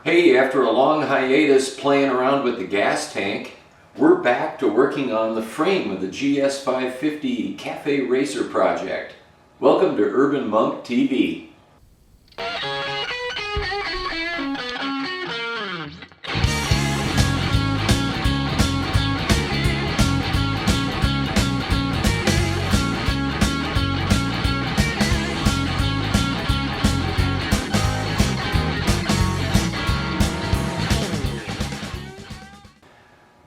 Hey, after a long hiatus playing around with the gas tank, we're back to working on the frame of the GS550 Cafe Racer project. Welcome to Urban Monk TV.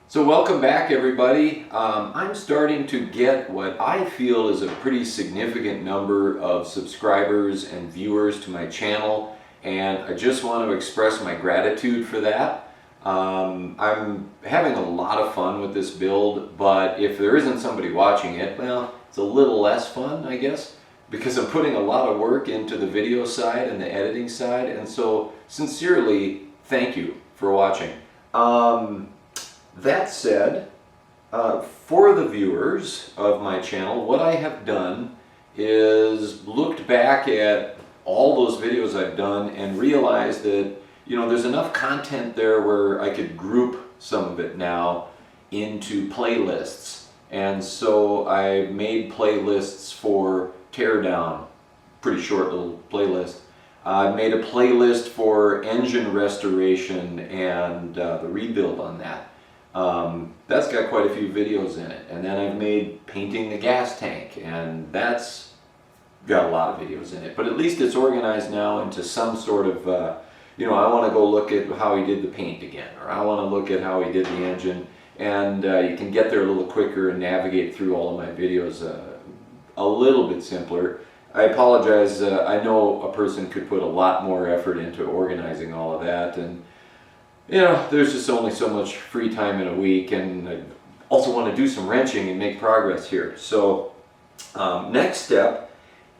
So welcome back, everybody. I'm starting to get what I feel is a pretty significant number of subscribers and viewers to my channel, and I just want to express my gratitude for that. I'm having a lot of fun with this build, but if there isn't somebody watching it, well, it's a little less fun, I guess, because I'm putting a lot of work into the video side and the editing side, and so sincerely, thank you for watching. That said, for the viewers of my channel, what I have done is looked back at all those videos I've done and realized that, you know, there's enough content there where I could group some of it now into playlists. And so I made playlists for teardown, pretty short little playlist. I made a playlist for engine restoration and the rebuild on that. That's got quite a few videos in it, and then I've made painting the gas tank, and that's got a lot of videos in it, but at least it's organized now into some sort of, you know, I want to go look at how he did the paint again, or I want to look at how he did the engine, and you can get there a little quicker and navigate through all of my videos a little bit simpler. I apologize, I know a person could put a lot more effort into organizing all of that, and you know, there's just only so much free time in a week, and I also want to do some wrenching and make progress here. So next step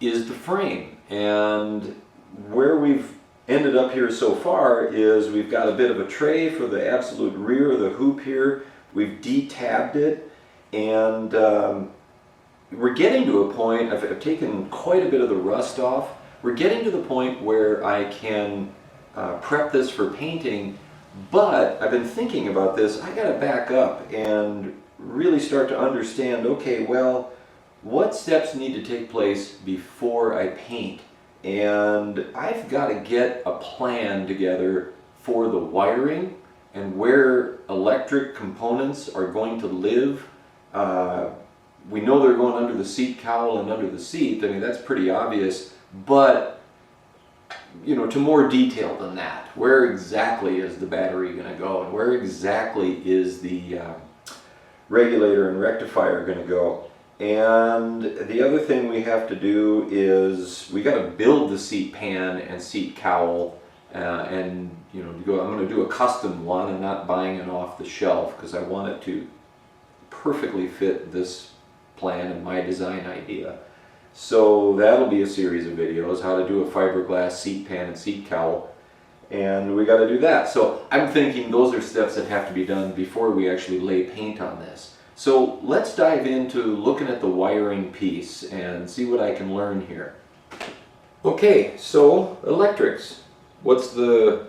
is the frame, and where we've ended up here so far is we've got a bit of a tray for the absolute rear of the hoop here. We've de-tabbed it, and we're getting to a point, I've taken quite a bit of the rust off. We're getting to the point where I can prep this for painting. But I've been thinking about this. I got to back up and really start to understand, okay, well, what steps need to take place before I paint? And I've got to get a plan together for the wiring and where electric components are going to live. We know they're going under the seat cowl and under the seat. I mean, that's pretty obvious, but you know, to more detail than that. Where exactly is the battery going to go, and where exactly is the regulator and rectifier going to go? And the other thing we have to do is we got to build the seat pan and seat cowl, and you know, I'm going to do a custom one and not buying it off the shelf because I want it to perfectly fit this plan and my design idea. So that'll be a series of videos, how to do a fiberglass seat pan and seat cowl, and we got to do that. So I'm thinking those are steps that have to be done before we actually lay paint on this. So let's dive into looking at the wiring piece and see what I can learn here. Okay, so electrics. What's the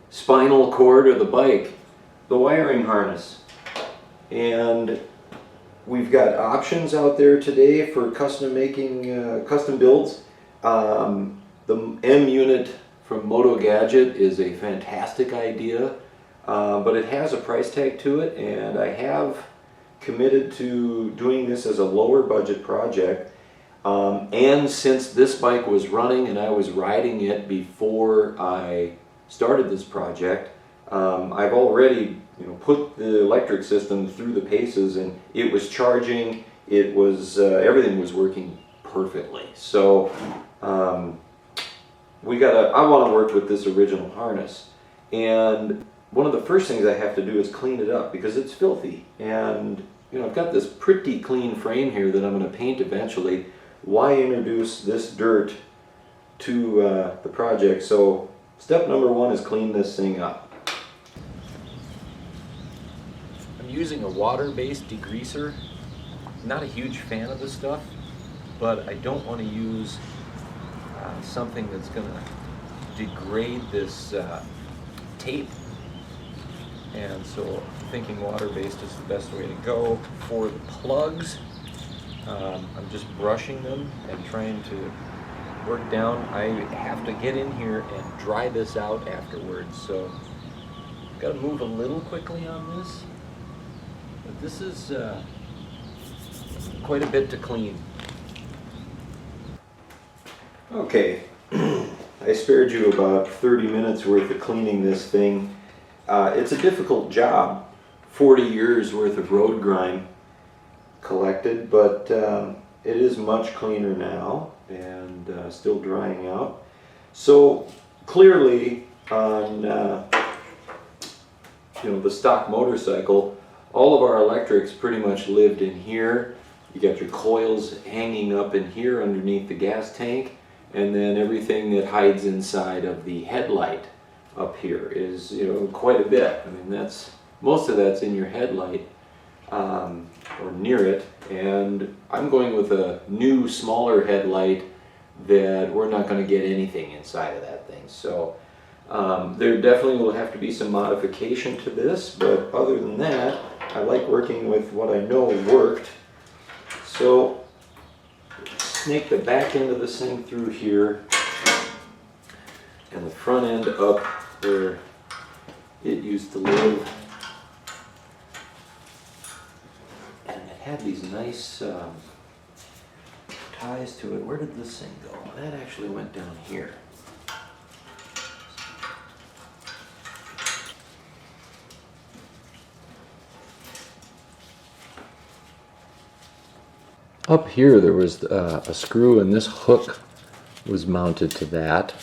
spinal cord of the bike? The wiring harness. And we've got options out there today for custom builds. The M unit from Moto Gadget is a fantastic idea, but it has a price tag to it, and I have committed to doing this as a lower budget project. And since this bike was running and I was riding it before I started this project, I've already put the electric system through the paces, and it was charging. It was everything was working perfectly. So I want to work with this original harness, and one of the first things I have to do is clean it up because it's filthy. And I've got this pretty clean frame here that I'm going to paint eventually. Why introduce this dirt to the project? So step number one is clean this thing up. Using a water-based degreaser. Not a huge fan of this stuff, but I don't want to use something that's going to degrade this tape, and so thinking water-based is the best way to go. For the plugs, I'm just brushing them and trying to work down. I have to get in here and dry this out afterwards, so got to move a little quickly on this. But this is quite a bit to clean. Okay, I spared you about 30 minutes worth of cleaning this thing. It's a difficult job. 40 years worth of road grime collected, but it is much cleaner now and still drying out. So clearly on the stock motorcycle, all of our electrics pretty much lived in here. You got your coils hanging up in here underneath the gas tank, and then everything that hides inside of the headlight up here is, quite a bit. I mean, most of that's in your headlight or near it, and I'm going with a new smaller headlight that we're not going to get anything inside of that thing. So there definitely will have to be some modification to this, but other than that, I like working with what I know worked. So snake the back end of this thing through here and the front end up where it used to live. And it had these nice ties to it. Where did this thing go? That actually went down here. Up here there was a screw, and this hook was mounted to that,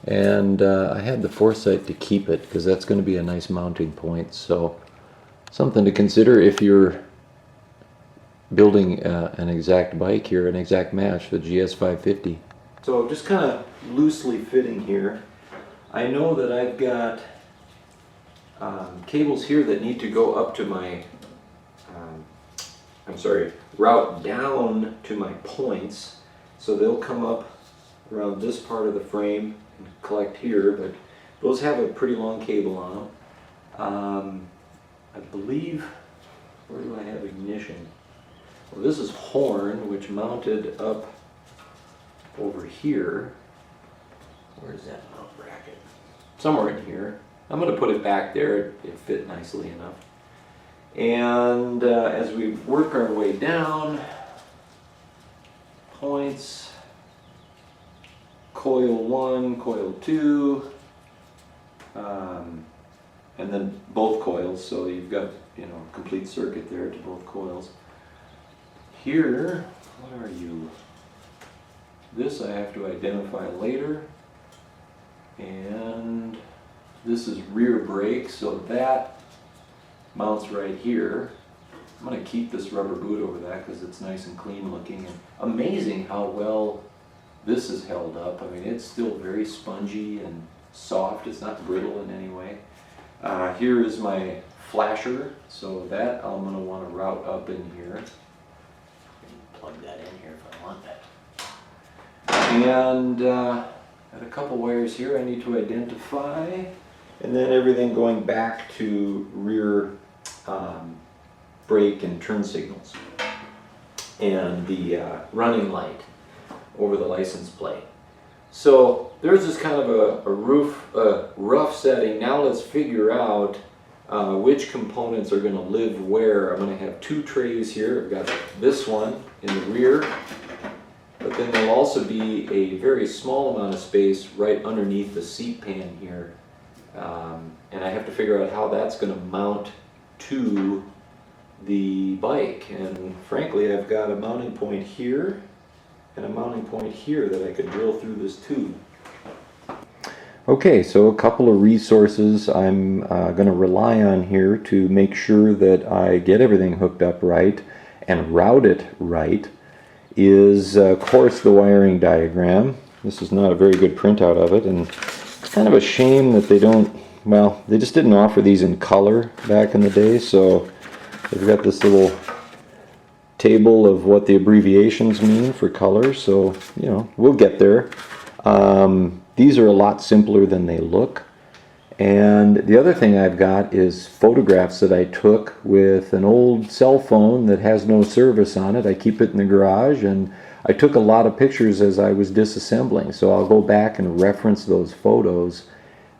and I had the foresight to keep it because that's going to be a nice mounting point. So something to consider if you're building an exact bike here, an exact match, the GS550. So just kind of loosely fitting here. I know that I've got cables here that need to go up to my route down to my points, so they'll come up around this part of the frame and collect here, but those have a pretty long cable on them. I believe, where do I have ignition? Well, this is horn, which mounted up over here. Where's that mount bracket? Somewhere in here. I'm going to put it back there. It fit nicely enough. And as we work our way down, points, coil 1, coil 2, and then both coils, so you've got a complete circuit there to both coils. Here, what are you? This I have to identify later, and this is rear brake, so that mounts right here. I'm going to keep this rubber boot over that because it's nice and clean looking, and amazing how well this is held up. I mean, it's still very spongy and soft. It's not brittle in any way. Here is my flasher, so that I'm going to want to route up in here. Plug that in here if I want that. And got a couple wires here I need to identify. And then everything going back to rear brake and turn signals, and the running light over the license plate. So there's just kind of a rough setting. Now let's figure out which components are going to live where. I'm going to have two trays here. I've got this one in the rear, but then there'll also be a very small amount of space right underneath the seat pan here. And I have to figure out how that's going to mount to the bike. And frankly, I've got a mounting point here and a mounting point here that I could drill through this tube. Okay, so a couple of resources I'm going to rely on here to make sure that I get everything hooked up right and route it right is, of course, the wiring diagram. This is not a very good printout of it, and it's kind of a shame that they don't, well, they just didn't offer these in color back in the day, so they've got this little table of what the abbreviations mean for color, so, we'll get there. These are a lot simpler than they look. And the other thing I've got is photographs that I took with an old cell phone that has no service on it. I keep it in the garage, and I took a lot of pictures as I was disassembling, so I'll go back and reference those photos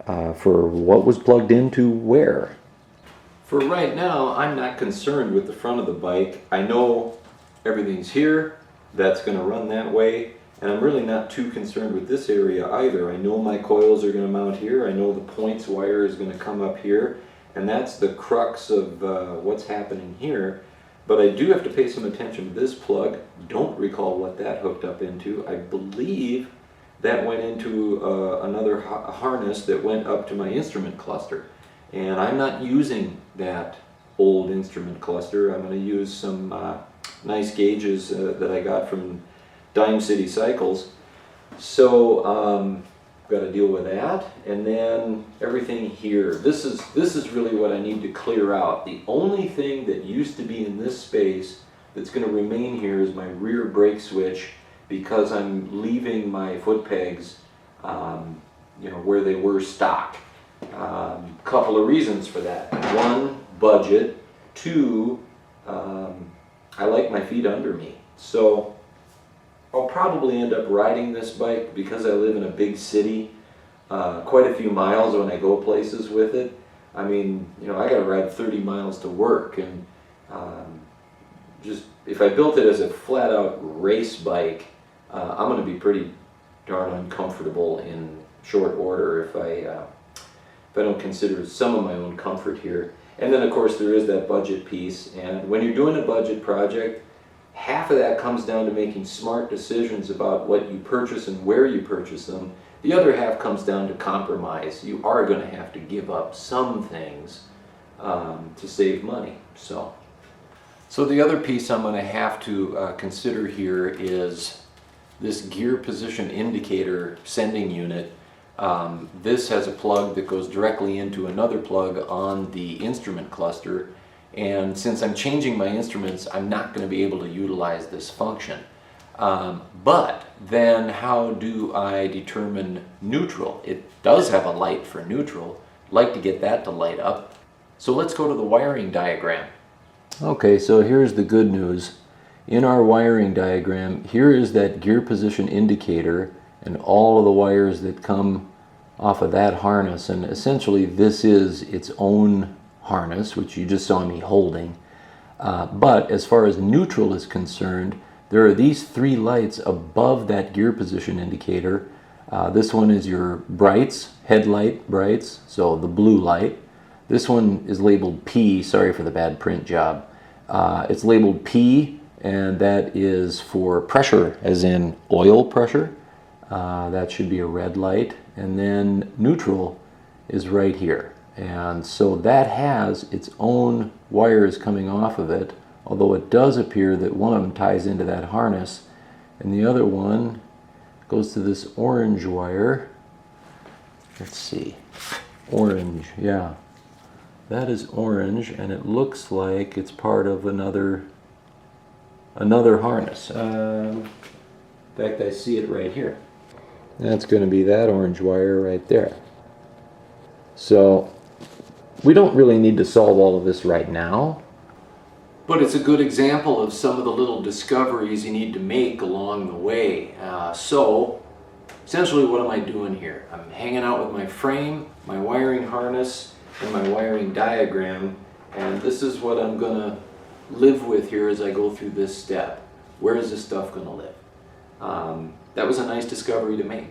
for what was plugged into where. For right now, I'm not concerned with the front of the bike. I know everything's here, that's going to run that way. And I'm really not too concerned with this area either. I know my coils are going to mount here. I know the points wire is going to come up here. And that's the crux of what's happening here. But I do have to pay some attention to this plug. Don't recall what that hooked up into. I believe that went into another harness that went up to my instrument cluster. And I'm not using that old instrument cluster. I'm going to use some nice gauges that I got from Dime City Cycles. So got to deal with that, and then everything here. This is really what I need to clear out. The only thing that used to be in this space that's going to remain here is my rear brake switch, because I'm leaving my foot pegs, you know, where they were stock. Couple of reasons for that. One, budget. Two, I like my feet under me. So I'll probably end up riding this bike, because I live in a big city, quite a few miles when I go places with it. I mean, you know, I gotta ride 30 miles to work, and just if I built it as a flat-out race bike, I'm gonna be pretty darn uncomfortable in short order if I don't consider some of my own comfort here. And then of course there is that budget piece, and when you're doing a budget project, half of that comes down to making smart decisions about what you purchase and where you purchase them. The other half comes down to compromise. You are going to have to give up some things to save money. So the other piece I'm going to have to consider here is this gear position indicator sending unit. This has a plug that goes directly into another plug on the instrument cluster. And since I'm changing my instruments, I'm not going to be able to utilize this function. But then how do I determine neutral? It does have a light for neutral. I'd like to get that to light up. So let's go to the wiring diagram. Okay, so here's the good news. In our wiring diagram, here is that gear position indicator and all of the wires that come off of that harness. And essentially this is its own harness, which you just saw me holding. But as far as neutral is concerned, there are these three lights above that gear position indicator. This one is your brights, headlight brights, so the blue light. This one is labeled P, sorry for the bad print job. It's labeled P, and that is for pressure, as in oil pressure. That should be a red light. And then neutral is right here. And so that has its own wires coming off of it, although it does appear that one of them ties into that harness and the other one goes to this orange wire. Let's see, orange, yeah, that is orange, and it looks like it's part of another harness. In fact, I see it right here. That's going to be that orange wire right there. So we don't really need to solve all of this right now, but it's a good example of some of the little discoveries you need to make along the way. So essentially, what am I doing here? I'm hanging out with my frame, my wiring harness, and my wiring diagram, and this is what I'm going to live with here as I go through this step. Where is this stuff going to live? That was a nice discovery to make.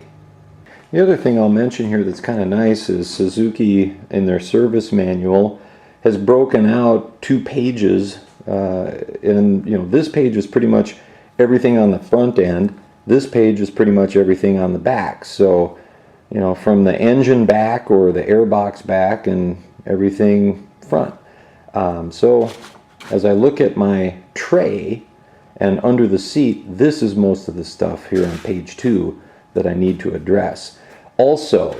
The other thing I'll mention here that's kind of nice is Suzuki, in their service manual, has broken out 2 pages, and you know, this page is pretty much everything on the front end. This page is pretty much everything on the back. So, you know, from the engine back or the airbox back and everything front. So as I look at my tray and under the seat, this is most of the stuff here on page 2 that I need to address. Also,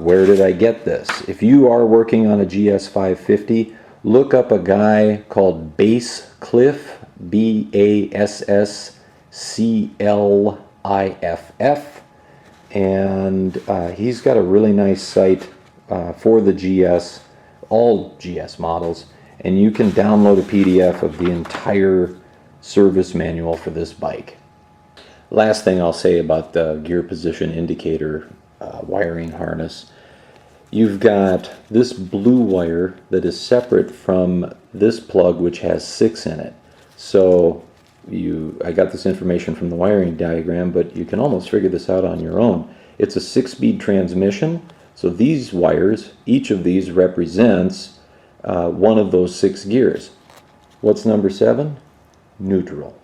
where did I get this? If you are working on a GS550, look up a guy called Basscliff, Basscliff. and he's got a really nice site for the GS, all GS models, and you can download a PDF of the entire service manual for this bike. Last thing I'll say about the gear position indicator wiring harness. You've got this blue wire that is separate from this plug, which has 6 in it. So I got this information from the wiring diagram, but you can almost figure this out on your own. It's a 6-speed transmission, so these wires, each of these represents one of those 6 gears. What's number 7? Neutral.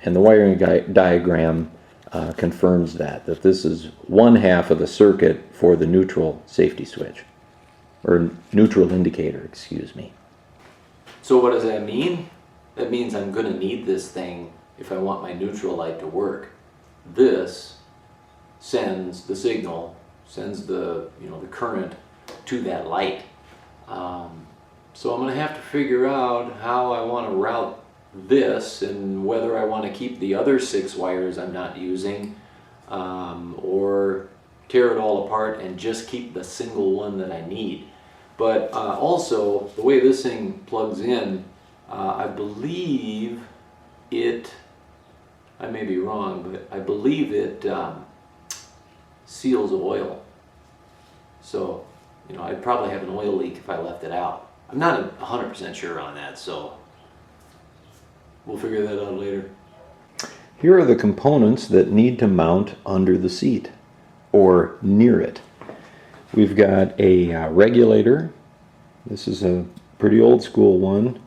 And the wiring diagram confirms that this is one half of the circuit for the neutral safety switch, or neutral indicator, excuse me. So what does that mean? That means I'm going to need this thing if I want my neutral light to work. This sends the signal, sends the the current to that light. So I'm going to have to figure out how I want to route this, and whether I want to keep the other 6 wires I'm not using, or tear it all apart and just keep the single one that I need. But also, the way this thing plugs in, I believe it, I may be wrong, but I believe it seals oil. So, I'd probably have an oil leak if I left it out. I'm not 100% sure on that, so we'll figure that out later. Here are the components that need to mount under the seat, or near it. We've got a regulator. This is a pretty old school one.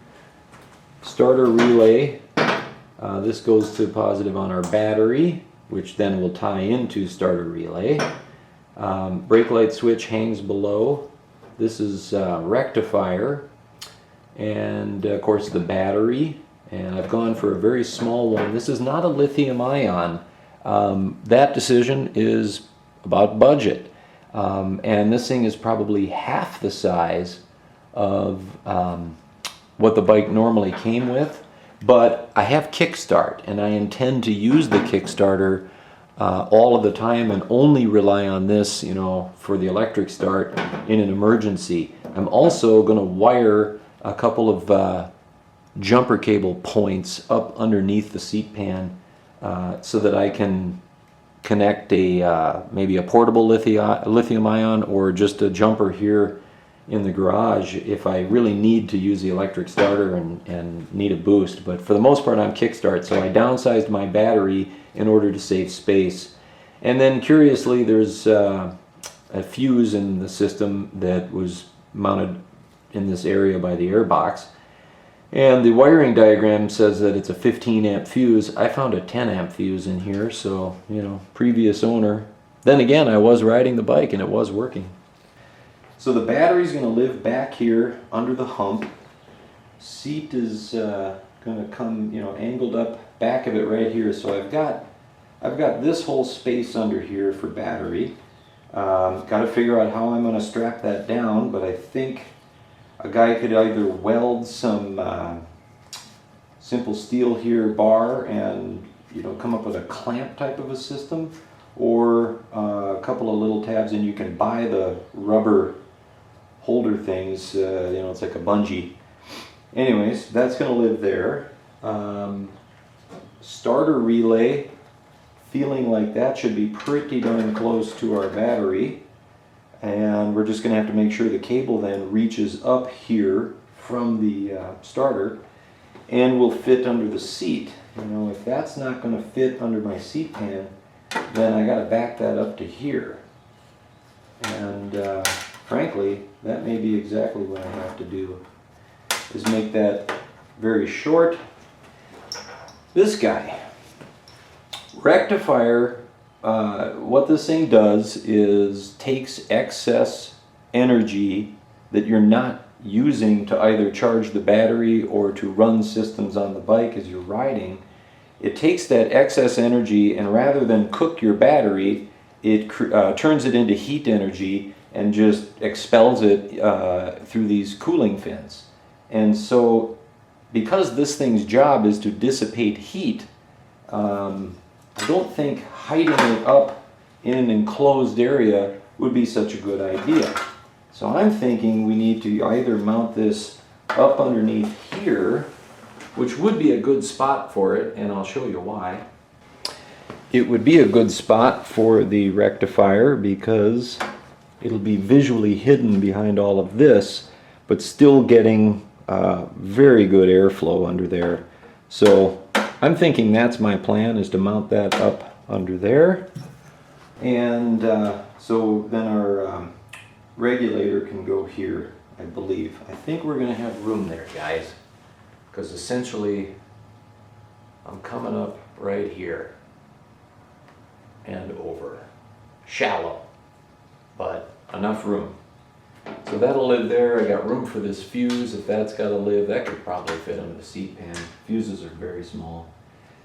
Starter relay. This goes to positive on our battery, which then will tie into starter relay. Brake light switch hangs below. This is rectifier, and of course the battery. And I've gone for a very small one. This is not a lithium ion. That decision is about budget. And this thing is probably half the size of what the bike normally came with. But I have kickstart, and I intend to use the Kickstarter all of the time and only rely on this, for the electric start in an emergency. I'm also going to wire a couple of jumper cable points up underneath the seat pan so that I can connect maybe a portable lithium ion, or just a jumper here in the garage if I really need to use the electric starter and need a boost. But for the most part, I'm kickstart, so I downsized my battery in order to save space. And then curiously, there's a fuse in the system that was mounted in this area by the airbox. And the wiring diagram says that it's a 15 amp fuse. I found a 10 amp fuse in here, so, previous owner. Then again, I was riding the bike and it was working. So the battery's going to live back here under the hump. Seat is going to come, angled up back of it right here. So I've got this whole space under here for battery. Got to figure out how I'm going to strap that down, but I think a guy could either weld some simple steel here bar and come up with a clamp type of a system, or a couple of little tabs, and you can buy the rubber holder things. It's like a bungee. Anyways, that's going to live there. Starter relay, feeling like that should be pretty darn close to our battery. And we're just going to have to make sure the cable then reaches up here from the starter and will fit under the seat. If that's not going to fit under my seat pan, then I got to back that up to here. And frankly, that may be exactly what I have to do, is make that very short. This guy, Rectifier, what this thing does is takes excess energy that you're not using to either charge the battery or to run systems on the bike as you're riding. It takes that excess energy, and rather than cook your battery, it turns it into heat energy and just expels it through these cooling fins. And so, because this thing's job is to dissipate heat, I don't think hiding it up in an enclosed area would be such a good idea. So I'm thinking we need to either mount this up underneath here, which would be a good spot for it, and I'll show you why. It would be a good spot for the rectifier because it'll be visually hidden behind all of this, but still getting very good airflow under there. So I'm thinking that's my plan, is to mount that up under there. And so then our regulator can go here, I believe. I think we're going to have room there, guys, because essentially I'm coming up right here and over. Shallow, but enough room. So that'll live there. I got room for this fuse. If that's got to live, that could probably fit under the seat pan. Fuses are very small.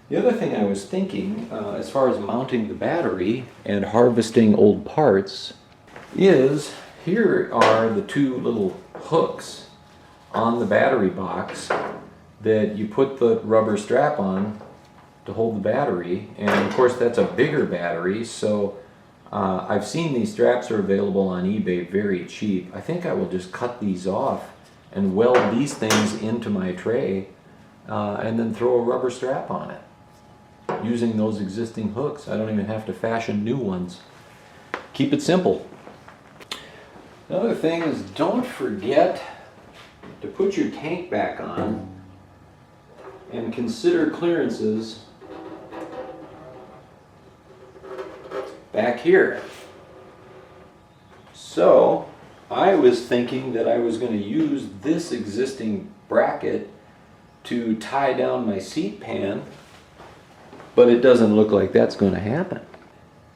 The other thing I was thinking, as far as mounting the battery and harvesting old parts, is here are the two little hooks on the battery box that you put the rubber strap on to hold the battery. And of course that's a bigger battery, so I've seen these straps are available on eBay very cheap. I think I will just cut these off and weld these things into my tray and then throw a rubber strap on it using those existing hooks. I don't even have to fashion new ones. Keep it simple. Another thing is, don't forget to put your tank back on and consider clearances back here. So I was thinking that I was going to use this existing bracket to tie down my seat pan, but it doesn't look like that's going to happen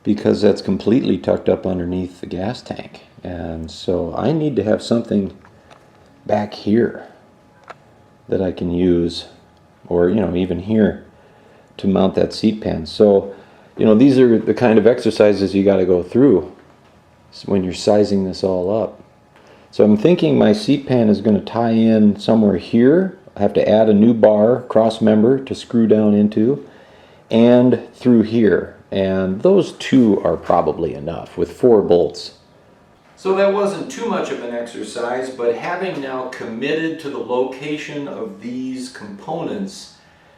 because that's completely tucked up underneath the gas tank. And so I need to have something back here that I can use, or even here, to mount that seat pan. So these are the kind of exercises you got to go through when you're sizing this all up. So I'm thinking my seat pan is going to tie in somewhere here. I have to add a new bar, cross member, to screw down into, and through here. And those two are probably enough with 4 bolts. So that wasn't too much of an exercise, but having now committed to the location of these components,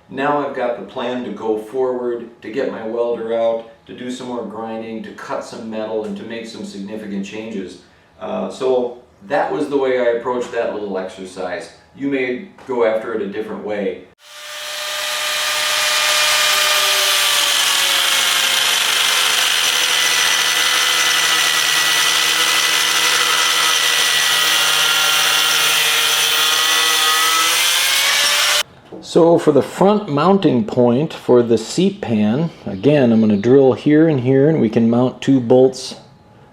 now I've got the plan to go forward, to get my welder out, to do some more grinding, to cut some metal, and to make some significant changes. So that was the way I approached that little exercise. You may go after it a different way. So for the front mounting point for the seat pan, again, I'm going to drill here, and we can mount 2 bolts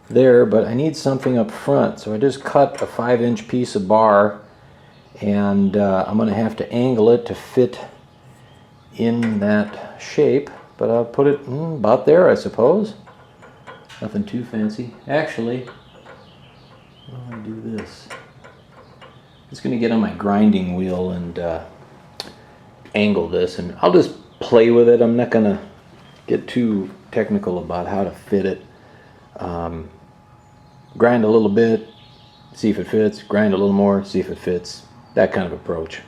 there, but I need something up front. So I just cut a 5-inch piece of bar, and I'm going to have to angle it to fit in that shape, but I'll put it about there, I suppose. Nothing too fancy. Actually, I'm going to do this. I'm just going to get on my grinding wheel and angle this, and I'll just play with it. I'm not going to get too technical about how to fit it. Grind a little bit, see if it fits, grind a little more, see if it fits, that kind of approach.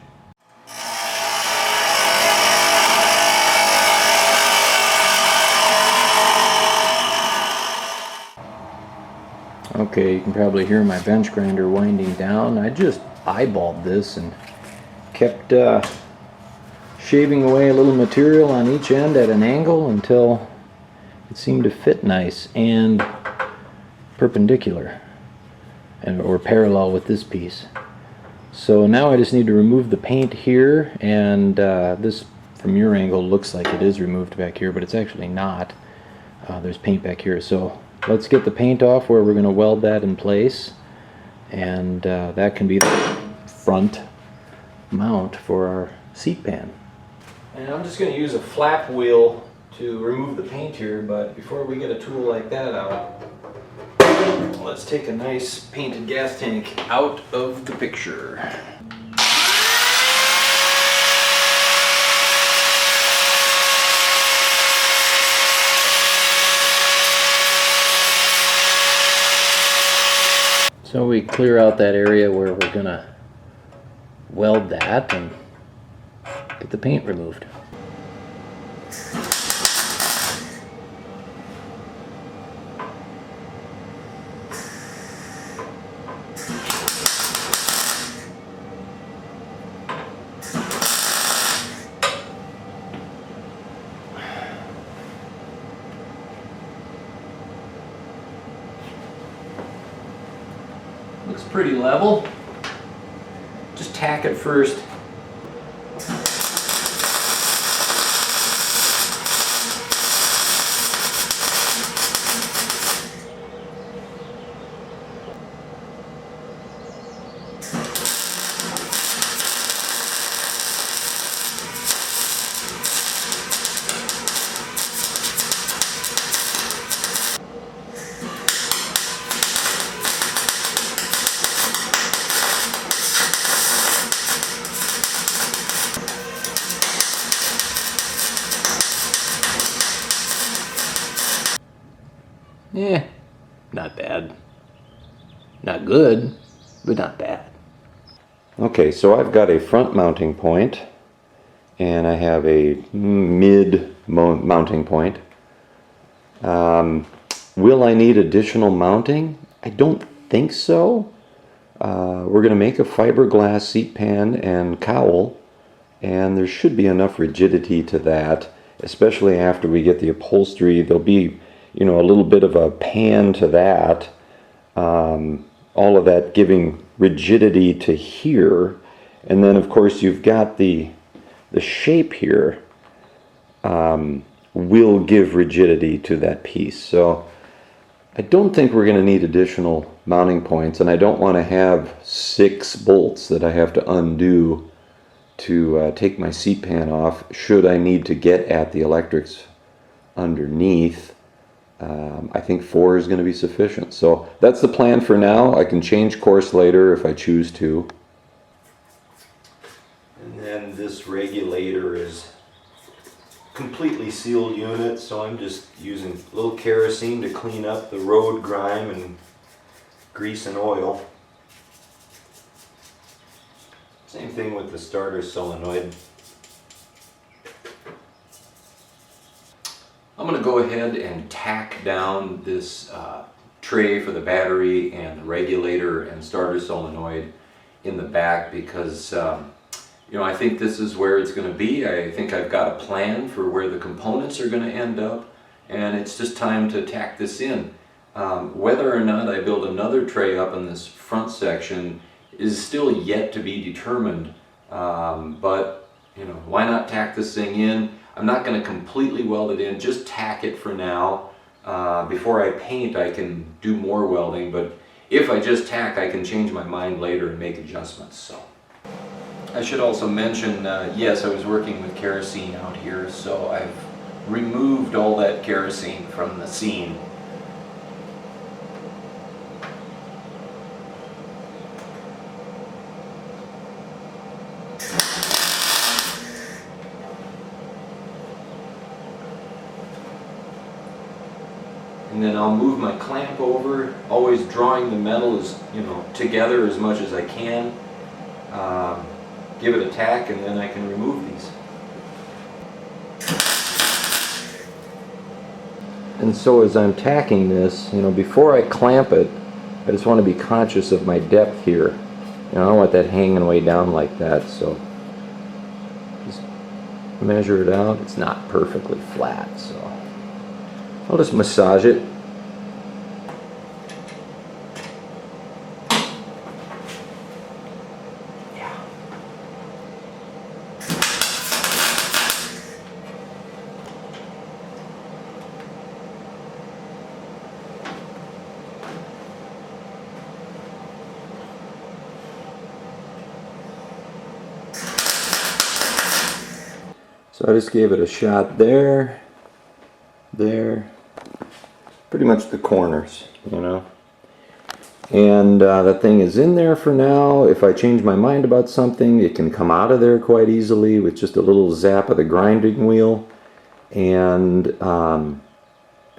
Okay, you can probably hear my bench grinder winding down. I just eyeballed this and kept shaving away a little material on each end at an angle until it seemed to fit nice and perpendicular or parallel with this piece. So now I just need to remove the paint here, and this from your angle looks like it is removed back here, but it's actually not. There's paint back here. So let's get the paint off where we're going to weld that in place, and that can be the front mount for our seat pan. And I'm just going to use a flap wheel to remove the paint here, but before we get a tool like that out, let's take a nice painted gas tank out of the picture. So we clear out that area where we're gonna weld that and get the paint removed. Looks pretty level. Just tack it first. Yeah, not bad. Not good, but not bad. Okay, so I've got a front mounting point and I have a mid mounting point. Will I need additional mounting? I don't think so. We're going to make a fiberglass seat pan and cowl, and there should be enough rigidity to that, especially after we get the upholstery. There'll be, you know, a little bit of a pan to that, all of that giving rigidity to here, and then of course you've got the shape here will give rigidity to that piece. So I don't think we're going to need additional mounting points, and I don't want to have 6 bolts that I have to undo to take my seat pan off should I need to get at the electrics underneath. I think 4 is going to be sufficient. So that's the plan for now. I can change course later if I choose to. And then this regulator is completely sealed unit, so I'm just using a little kerosene to clean up the road grime and grease and oil. Same thing with the starter solenoid. I'm going to go ahead and tack down this tray for the battery and the regulator and starter solenoid in the back because you know, I think this is where it's going to be. I think I've got a plan for where the components are going to end up, and it's just time to tack this in. Whether or not I build another tray up in this front section is still yet to be determined, but you know, why not tack this thing in? I'm not going to completely weld it in, just tack it for now. Before I paint, I can do more welding, but if I just tack, I can change my mind later and make adjustments. So I should also mention, yes, I was working with kerosene out here, so I've removed all that kerosene from the scene. And then I'll move my clamp over, always drawing the metal as, you know, together as much as I can. Give it a tack, and then I can remove these. And so as I'm tacking this, you know, before I clamp it, I just want to be conscious of my depth here. You know, I don't want that hanging way down like that, so just measure it out. It's not perfectly flat, so I'll just massage it. So I just gave it a shot there, pretty much the corners, you know. And that thing is in there for now. If I change my mind about something, it can come out of there quite easily with just a little zap of the grinding wheel. And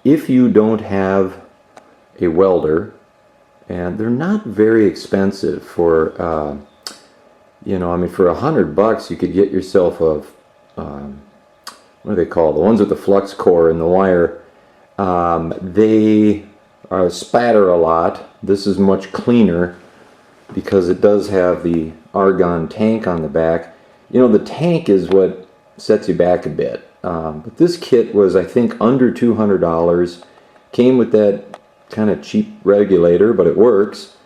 if you don't have a welder, and they're not very expensive for, you know, I mean, for $100 you could get yourself a, what do they call the ones with the flux core and the wire. They spatter a lot. This is much cleaner because it does have the argon tank on the back. You know, the tank is what sets you back a bit. But this kit was, I think, under $200. Came with that kind of cheap regulator, but it works.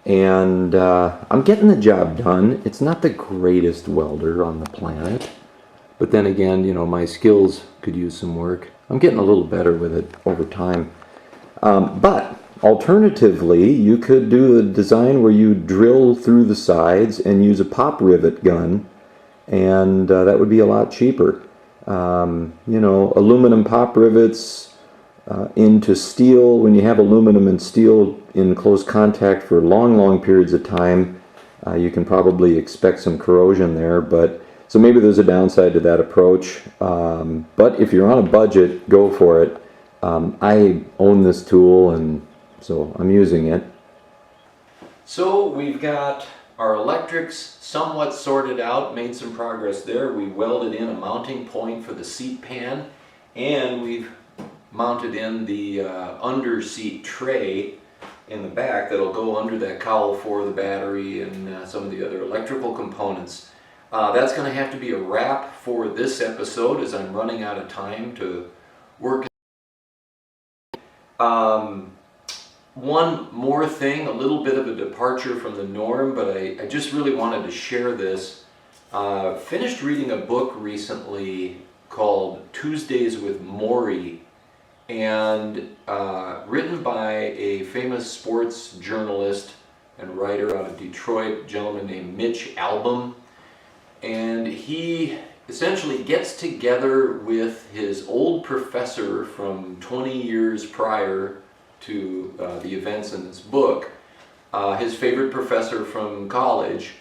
And I'm getting the job done. It's not the greatest welder on the planet. But then again, you know, my skills could use some work. I'm getting a little better with it over time. But alternatively, you could do a design where you drill through the sides and use a pop rivet gun, and that would be a lot cheaper. You know, aluminum pop rivets into steel. When you have aluminum and steel in close contact for long periods of time, you can probably expect some corrosion there. But so maybe there's a downside to that approach. But if you're on a budget, go for it. I own this tool, and so I'm using it. So we've got our electrics somewhat sorted out, made some progress there. We welded in a mounting point for the seat pan, and we've mounted in the under seat tray in the back that'll go under that cowl for the battery and some of the other electrical components. That's going to have to be a wrap for this episode, as I'm running out of time to work. One more thing, a little bit of a departure from the norm, but I just really wanted to share this. Finished reading a book recently called Tuesdays with Maury, and written by a famous sports journalist and writer out of Detroit, a gentleman named Mitch Albom. And he essentially gets together with his old professor from 20 years prior to the events in this book, his favorite professor from college,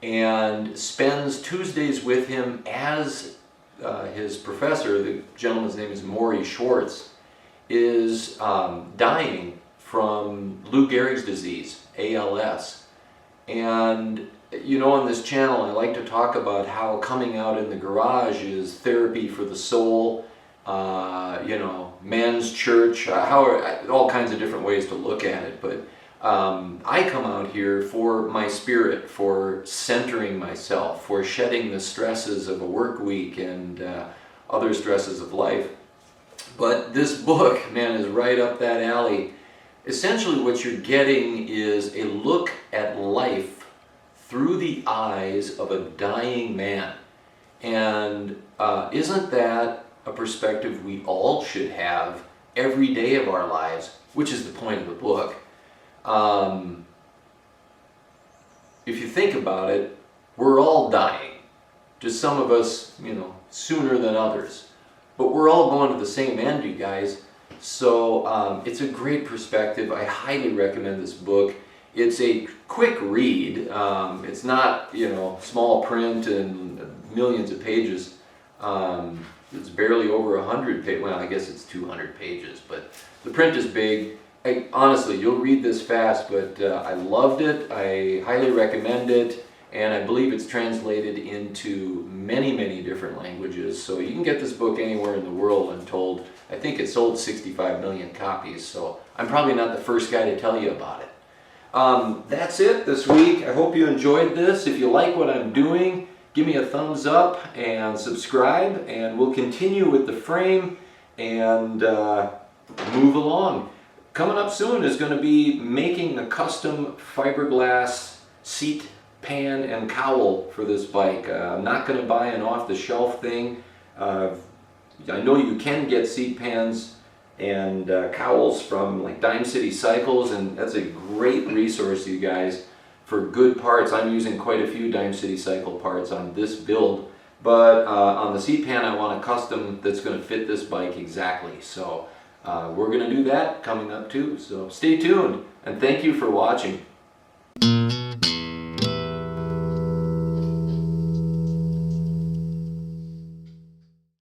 and spends Tuesdays with him as his professor. The gentleman's name is Maury Schwartz, is dying from Lou Gehrig's disease, ALS. And you know, on this channel I like to talk about how coming out in the garage is therapy for the soul, you know, man's church, all kinds of different ways to look at it. But I come out here for my spirit, for centering myself, for shedding the stresses of a work week and other stresses of life. But this book, man, is right up that alley. Essentially what you're getting is a look at life through the eyes of a dying man. And isn't that a perspective we all should have every day of our lives, which is the point of the book. If you think about it, we're all dying. Just some of us, you know, sooner than others. But we're all going to the same end, you guys. So it's a great perspective. I highly recommend this book. It's a quick read. It's not, you know, small print and millions of pages. It's barely over 100 pages. Well, I guess it's 200 pages, but the print is big. Honestly, you'll read this fast, but I loved it. I highly recommend it, and I believe it's translated into many different languages. So you can get this book anywhere in the world, I'm told. I think it sold 65 million copies, so I'm probably not the first guy to tell you about it. That's it this week. I hope you enjoyed this. If you like what I'm doing, give me a thumbs up and subscribe, and we'll continue with the frame and move along. Coming up soon is going to be making a custom fiberglass seat pan and cowl for this bike. I'm not going to buy an off-the-shelf thing. I know you can get seat pans and cowls from like Dime City Cycles, and that's a great resource, you guys, for good parts. I'm using quite a few Dime City Cycle parts on this build, but on the seat pan I want a custom that's going to fit this bike exactly. So we're going to do that coming up too. So stay tuned, and thank you for watching.